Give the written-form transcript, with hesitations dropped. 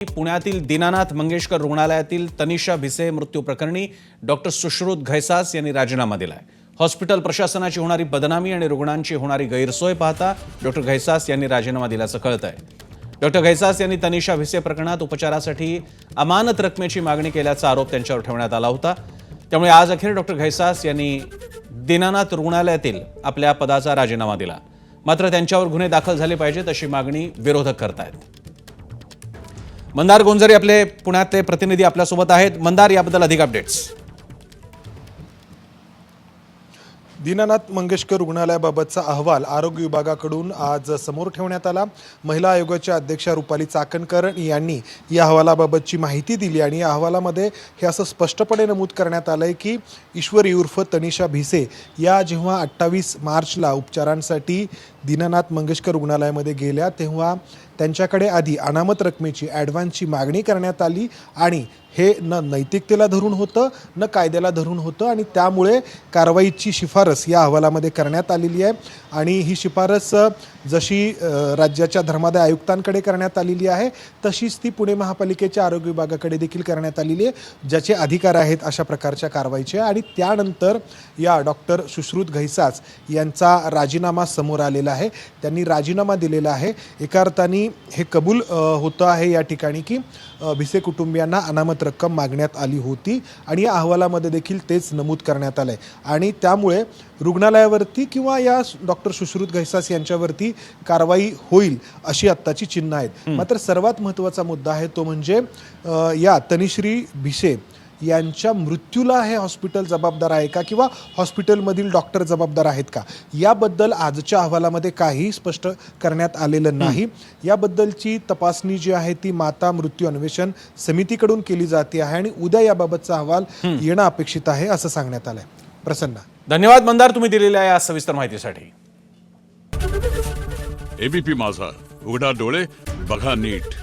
पुण्यातील दीनानाथ मंगेशकर रुग्णालयातील तनिषा भिसे मृत्यू प्रकरणी डॉक्टर सुश्रुत घैसास यांनी राजीनामा दिलाय। हॉस्पिटल प्रशासनाची होणारी बदनामी आणि रुग्णांची होणारी गैरसोय पाहता डॉक्टर घैसास यांनी राजीनामा दिल्याचं कळतंय। डॉक्टर घैसास यांनी तनिषा भिसे प्रकरणात उपचारासाठी अमानत रकमेची मागणी केल्याचा आरोप त्यांच्यावर ठेवण्यात आला होता। त्यामुळे आज अखेर डॉक्टर घैसास यांनी दीनानाथ रुग्णालयातील आपल्या पदाचा राजीनामा दिला। मात्र त्यांच्यावर गुन्हे दाखल झाले पाहिजेत अशी मागणी विरोधक करतायत। मंदार गोंजरे आपले पुण्यातले प्रतिनिधी आपल्यासोबत आहेत। मंदार, याबद्दल अधिक अपडेट्स। दीनानाथ मंगेशकर रुग्णालयाबाबतचा अहवाल आरोग्य विभागाकडून आज समोर ठेवण्यात आला। महिला आयोगाच्या अध्यक्षा रुपाली चाकणकर यांनी या अहवालाबाबतची माहिती दिली आणि या अहवालामध्ये हे असं स्पष्टपणे नमूद करण्यात आलंय की ईश्वरी उर्फ तनिषा भिसे या जेव्हा 28 मार्चला उपचारांसाठी दीनानाथ मंगेशकर रुग्णालयामध्ये गेल्या तेव्हा त्यांच्याकडे आधी अनामत रकमेची ॲडव्हान्सची मागणी करण्यात आली आणि हे न नैतिकतेला धरून होतं न कायद्याला धरून होतं आणि त्यामुळे कारवाईची शिफारस या अहवालामध्ये करण्यात आलेली आहे। आणि ही शिफारस जशी राज्याच्या धर्मादाय आयुक्तांकडे करण्यात आलेली आहे तशीच ती पुणे महापालिकेच्या आरोग्य विभागाकडे देखील करण्यात आलेली आहे, ज्याचे अधिकार आहेत अशा प्रकारच्या कारवाईचे। आणि त्यानंतर या डॉक्टर सुश्रुत घैसास यांचा राजीनामा समोर आलेला आहे। त्यांनी राजीनामा दिलेला आहे। एका अर्थाने हे कबूल होतं आहे या ठिकाणी की भिसे कुटुंबियांना अनामत रक्कम मागण्यात आली होती आणि या अहवालामध्ये देखील तेच नमूद करण्यात आलंय आणि त्यामुळे रुग्णालयावरती किंवा या डॉक्टर सुश्रुत घैसास यांच्यावरती कारवाई होईल अशी आत्ताची चिन्ह आहेत। मात्र सर्वात महत्त्वाचा मुद्दा आहे तो म्हणजे या तनिश्री भिसे यांच्या मृत्यूला हे हॉस्पिटल जबाबदार आहे का किंवा हॉस्पिटलमधील डॉक्टर जबाबदार आहेत का, याबद्दल आजच्या अहवालामध्ये काहीही स्पष्ट करण्यात आलेलं नाही। याबद्दलची तपासणी जी आहे ती माता मृत्यू अन्वेषण समितीकडून केली जाते आहे आणि उद्या याबाबतचा अहवाल येणं अपेक्षित आहे असं सांगण्यात आलंय। प्रसन्न, धन्यवाद मंदार, तुम्ही दिलेल्या या सविस्तर माहितीसाठी। एबीपी माझा, उघडा डोळे बघा नीट।